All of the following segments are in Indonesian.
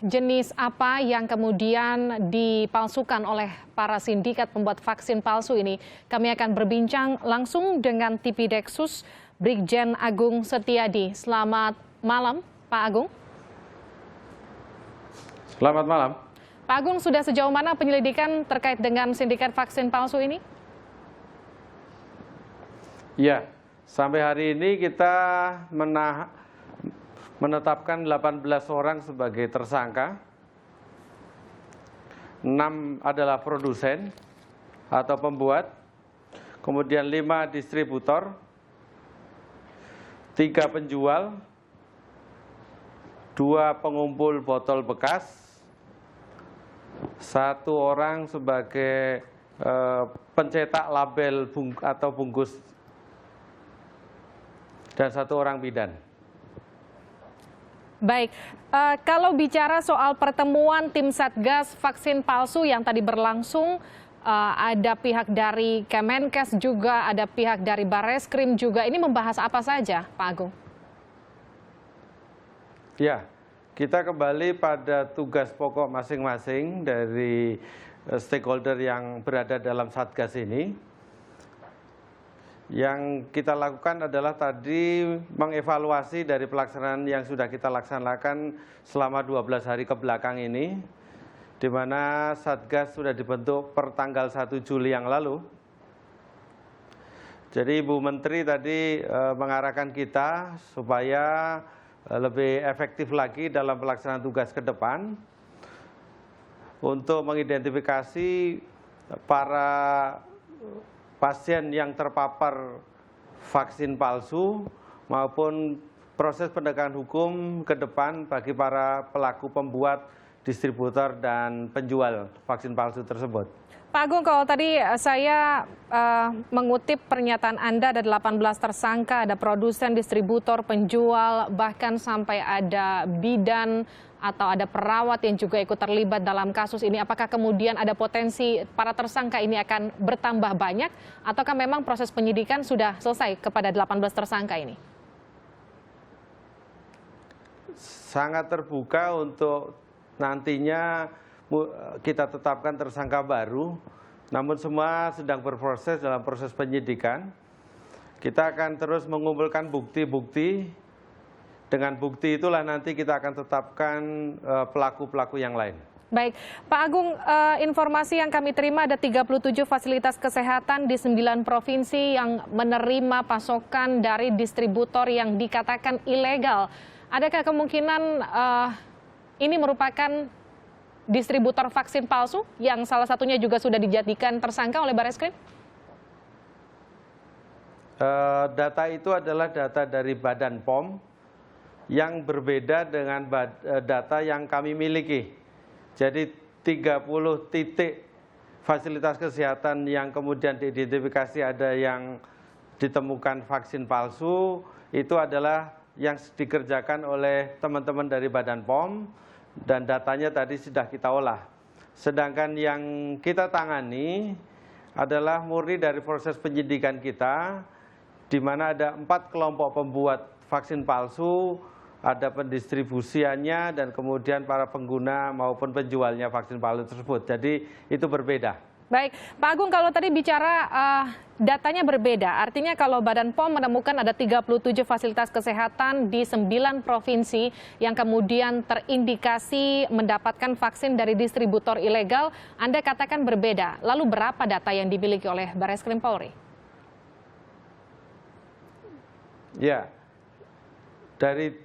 jenis apa yang kemudian dipalsukan oleh para sindikat pembuat vaksin palsu ini? Kami akan berbincang langsung dengan TV Dexus Brigjen Agung Setiadi. Selamat malam, Pak Agung. Selamat malam. Pak Agung, sudah sejauh mana penyelidikan terkait dengan sindikat vaksin palsu ini? Ya, sampai hari ini kita menetapkan 18 orang sebagai tersangka. 6 adalah produsen atau pembuat, kemudian 5 distributor, 3 penjual, 2 pengumpul botol bekas, 1 orang sebagai pencetak label atau bungkus, dan 1 orang bidan. Baik, kalau bicara soal pertemuan tim Satgas vaksin palsu yang tadi berlangsung, ada pihak dari Kemenkes juga, ada pihak dari Bareskrim juga. Ini membahas apa saja, Pak Agung? Ya, kita kembali pada tugas pokok masing-masing dari stakeholder yang berada dalam Satgas ini. Yang kita lakukan adalah tadi mengevaluasi dari pelaksanaan yang sudah kita laksanakan selama 12 hari ke belakang ini, di mana Satgas sudah dibentuk per tanggal 1 Juli yang lalu. Jadi Ibu Menteri tadi mengarahkan kita supaya lebih efektif lagi dalam pelaksanaan tugas ke depan untuk mengidentifikasi para pasien yang terpapar vaksin palsu maupun proses penegakan hukum ke depan bagi para pelaku pembuat, distributor, dan penjual vaksin palsu tersebut. Pak Agung, kalau tadi saya mengutip pernyataan Anda, ada 18 tersangka, ada produsen, distributor, penjual, bahkan sampai ada bidan atau ada perawat yang juga ikut terlibat dalam kasus ini. Apakah kemudian ada potensi para tersangka ini akan bertambah banyak, ataukah memang proses penyidikan sudah selesai kepada 18 tersangka ini? Sangat terbuka untuk nantinya kita tetapkan tersangka baru, namun semua sedang berproses dalam proses penyidikan. Kita akan terus mengumpulkan bukti-bukti. Dengan bukti itulah nanti kita akan tetapkan pelaku-pelaku yang lain. Baik, Pak Agung, informasi yang kami terima ada 37 fasilitas kesehatan di 9 provinsi yang menerima pasokan dari distributor yang dikatakan ilegal. Adakah kemungkinan ini merupakan distributor vaksin palsu yang salah satunya juga sudah dijadikan tersangka oleh Bareskrim? Data itu adalah data dari Badan POM yang berbeda dengan data yang kami miliki. Jadi 30 titik fasilitas kesehatan yang kemudian diidentifikasi ada yang ditemukan vaksin palsu, itu adalah yang dikerjakan oleh teman-teman dari Badan POM, dan datanya tadi sudah kita olah. Sedangkan yang kita tangani adalah murni dari proses penyidikan kita, di mana ada 4 kelompok pembuat vaksin palsu, ada pendistribusiannya, dan kemudian para pengguna maupun penjualnya vaksin palsu tersebut. Jadi itu berbeda. Baik, Pak Agung, kalau tadi bicara datanya berbeda, artinya kalau Badan POM menemukan ada 37 fasilitas kesehatan di 9 provinsi yang kemudian terindikasi mendapatkan vaksin dari distributor ilegal, Anda katakan berbeda. Lalu berapa data yang dimiliki oleh Bareskrim Polri? Ya, dari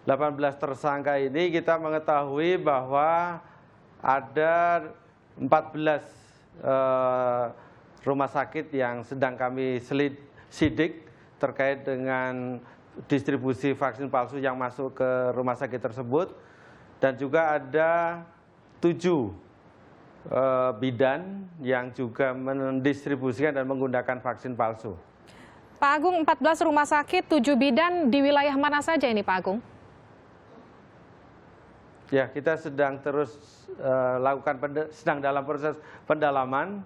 18 tersangka ini kita mengetahui bahwa ada 14 rumah sakit yang sedang kami sidik terkait dengan distribusi vaksin palsu yang masuk ke rumah sakit tersebut, dan juga ada 7 bidan yang juga mendistribusikan dan menggunakan vaksin palsu. Pak Agung, 14 rumah sakit, 7 bidan, di wilayah mana saja ini, Pak Agung? Ya, kita sedang terus sedang dalam proses pendalaman.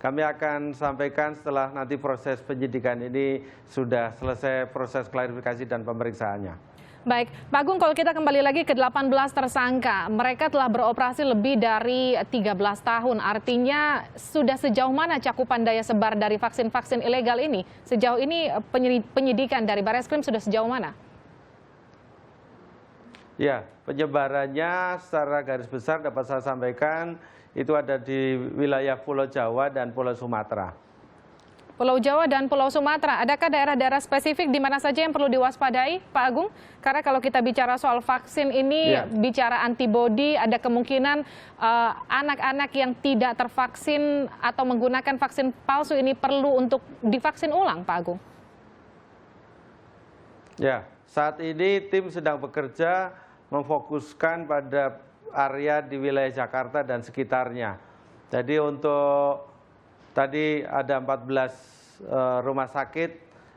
Kami akan sampaikan setelah nanti proses penyidikan ini sudah selesai proses klarifikasi dan pemeriksaannya. Baik, Pak Agung, kalau kita kembali lagi ke 18 tersangka, mereka telah beroperasi lebih dari 13 tahun. Artinya sudah sejauh mana cakupan daya sebar dari vaksin-vaksin ilegal ini? Sejauh ini penyidikan dari Barreskrim sudah sejauh mana? Ya, penyebarannya secara garis besar dapat saya sampaikan itu ada di wilayah Pulau Jawa dan Pulau Sumatera. Pulau Jawa dan Pulau Sumatera, adakah daerah-daerah spesifik di mana saja yang perlu diwaspadai, Pak Agung? Karena kalau kita bicara soal vaksin ini, bicara antibodi, ada kemungkinan anak-anak yang tidak tervaksin atau menggunakan vaksin palsu ini perlu untuk divaksin ulang, Pak Agung? Ya, saat ini tim sedang bekerja memfokuskan pada area di wilayah Jakarta dan sekitarnya. Jadi untuk tadi ada 14 rumah sakit,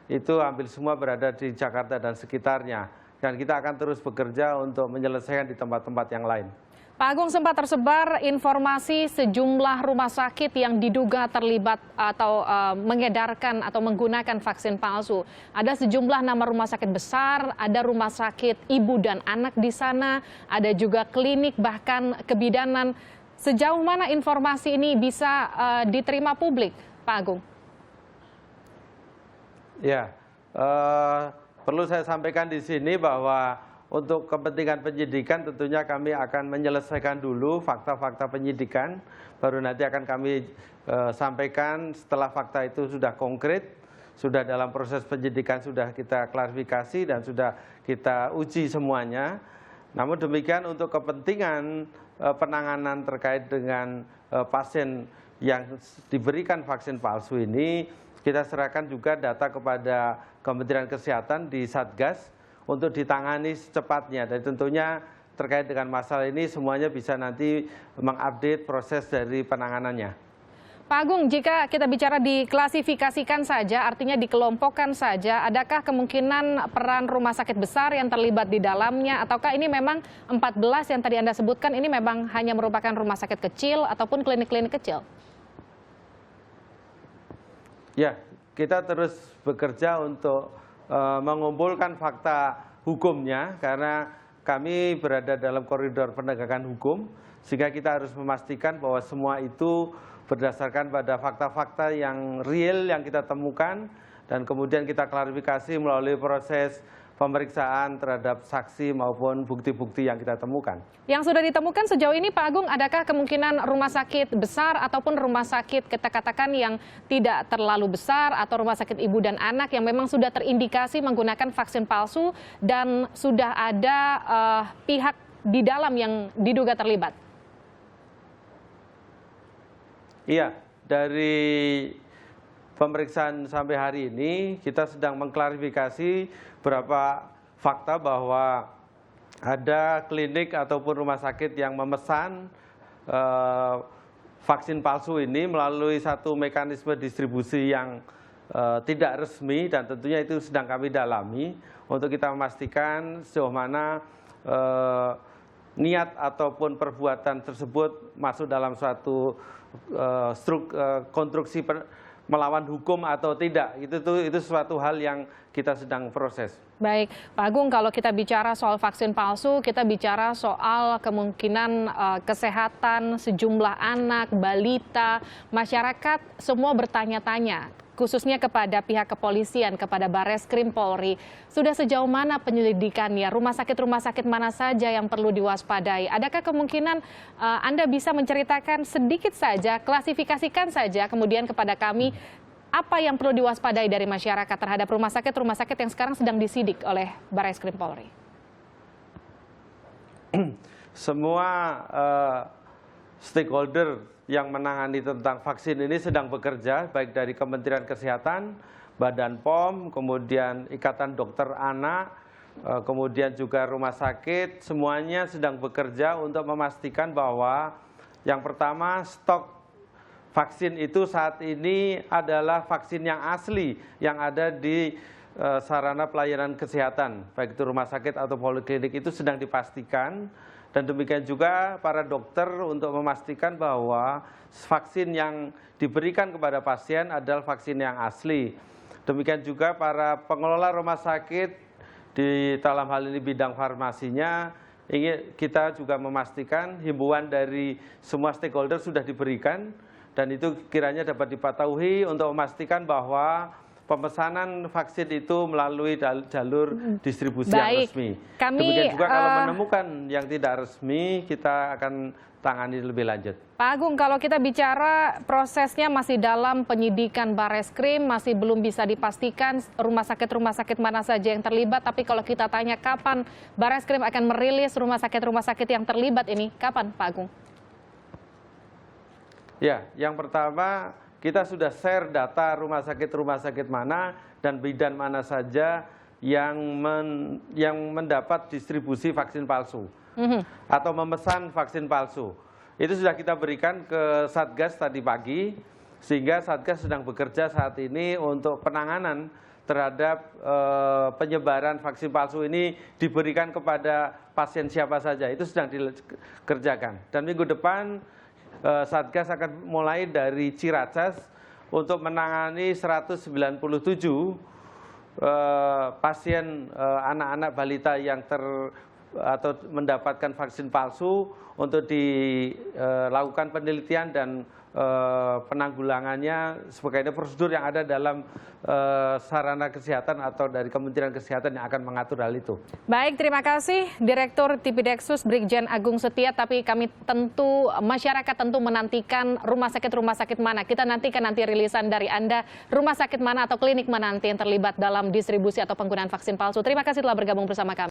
itu hampir semua berada di Jakarta dan sekitarnya. Dan kita akan terus bekerja untuk menyelesaikan di tempat-tempat yang lain. Pak Agung, sempat tersebar informasi sejumlah rumah sakit yang diduga terlibat atau mengedarkan atau menggunakan vaksin palsu. Ada sejumlah nama rumah sakit besar, ada rumah sakit ibu dan anak di sana, ada juga klinik bahkan kebidanan. Sejauh mana informasi ini bisa diterima publik, Pak Agung? Ya, perlu saya sampaikan di sini bahwa untuk kepentingan penyidikan tentunya kami akan menyelesaikan dulu fakta-fakta penyidikan, baru nanti akan kami sampaikan setelah fakta itu sudah konkret, sudah dalam proses penyidikan, sudah kita klarifikasi dan sudah kita uji semuanya. Namun demikian untuk kepentingan penanganan terkait dengan pasien yang diberikan vaksin palsu ini, kita serahkan juga data kepada Kementerian Kesehatan di Satgas untuk ditangani secepatnya. Dan tentunya terkait dengan masalah ini semuanya bisa nanti mengupdate proses dari penanganannya. Pak Agung, jika kita bicara diklasifikasikan saja, artinya dikelompokkan saja, adakah kemungkinan peran rumah sakit besar yang terlibat di dalamnya, ataukah ini memang 14 yang tadi Anda sebutkan, ini memang hanya merupakan rumah sakit kecil ataupun klinik-klinik kecil? Ya, kita terus bekerja untuk mengumpulkan fakta hukumnya, karena kami berada dalam koridor penegakan hukum, sehingga kita harus memastikan bahwa semua itu berdasarkan pada fakta-fakta yang real yang kita temukan, dan kemudian kita klarifikasi melalui proses pemeriksaan terhadap saksi maupun bukti-bukti yang kita temukan. Yang sudah ditemukan sejauh ini, Pak Agung, adakah kemungkinan rumah sakit besar ataupun rumah sakit kita katakan yang tidak terlalu besar atau rumah sakit ibu dan anak yang memang sudah terindikasi menggunakan vaksin palsu dan sudah ada pihak di dalam yang diduga terlibat? Iya, dari pemeriksaan sampai hari ini kita sedang mengklarifikasi beberapa fakta bahwa ada klinik ataupun rumah sakit yang memesan vaksin palsu ini melalui satu mekanisme distribusi yang tidak resmi, dan tentunya itu sedang kami dalami untuk kita memastikan sejauh mana niat ataupun perbuatan tersebut masuk dalam suatu konstruksi melawan hukum atau tidak. Itu suatu hal yang kita sedang proses. Baik, Pak Agung, kalau kita bicara soal vaksin palsu, kita bicara soal kemungkinan kesehatan sejumlah anak, balita, masyarakat semua bertanya-tanya, khususnya kepada pihak kepolisian, kepada Barreskrim Polri. Sudah sejauh mana penyelidikannya? Rumah sakit mana saja yang perlu diwaspadai? Adakah kemungkinan Anda bisa menceritakan sedikit saja, klasifikasikan saja kemudian kepada kami, apa yang perlu diwaspadai dari masyarakat terhadap rumah sakit yang sekarang sedang disidik oleh Barreskrim Polri? Semua stakeholder yang menangani tentang vaksin ini sedang bekerja, baik dari Kementerian Kesehatan, Badan POM, kemudian Ikatan Dokter Anak, kemudian juga rumah sakit, semuanya sedang bekerja untuk memastikan bahwa yang pertama, stok vaksin itu saat ini adalah vaksin yang asli yang ada di sarana pelayanan kesehatan, baik itu rumah sakit atau poliklinik, itu sedang dipastikan. Dan demikian juga para dokter untuk memastikan bahwa vaksin yang diberikan kepada pasien adalah vaksin yang asli. Demikian juga para pengelola rumah sakit dalam hal ini bidang farmasinya, kita juga memastikan himbauan dari semua stakeholder sudah diberikan, dan itu kiranya dapat dipatuhi untuk memastikan bahwa pemesanan vaksin itu melalui jalur distribusi yang resmi. Demikian juga kalau menemukan yang tidak resmi, kita akan tangani lebih lanjut. Pak Agung, kalau kita bicara prosesnya masih dalam penyidikan Bareskrim, masih belum bisa dipastikan rumah sakit mana saja yang terlibat. Tapi kalau kita tanya kapan Bareskrim akan merilis rumah sakit yang terlibat ini, kapan Pak Agung? Ya, yang pertama kita sudah share data rumah sakit mana dan bidan mana saja yang mendapat distribusi vaksin palsu atau memesan vaksin palsu. Itu sudah kita berikan ke Satgas tadi pagi, sehingga Satgas sedang bekerja saat ini untuk penanganan terhadap penyebaran vaksin palsu ini diberikan kepada pasien siapa saja. Itu sedang dikerjakan. Dan minggu depan Satgas akan mulai dari Ciracas untuk menangani 197 pasien anak-anak balita yang atau mendapatkan vaksin palsu untuk dilakukan penelitian dan penanggulangannya sebagaimana prosedur yang ada dalam sarana kesehatan atau dari Kementerian Kesehatan yang akan mengatur hal itu. Baik, terima kasih Direktur Tipideksus Brigjen Agung Setia. Tapi kami masyarakat tentu menantikan rumah sakit mana. Kita nantikan nanti rilisan dari Anda, rumah sakit mana atau klinik mana nanti yang terlibat dalam distribusi atau penggunaan vaksin palsu. Terima kasih telah bergabung bersama kami.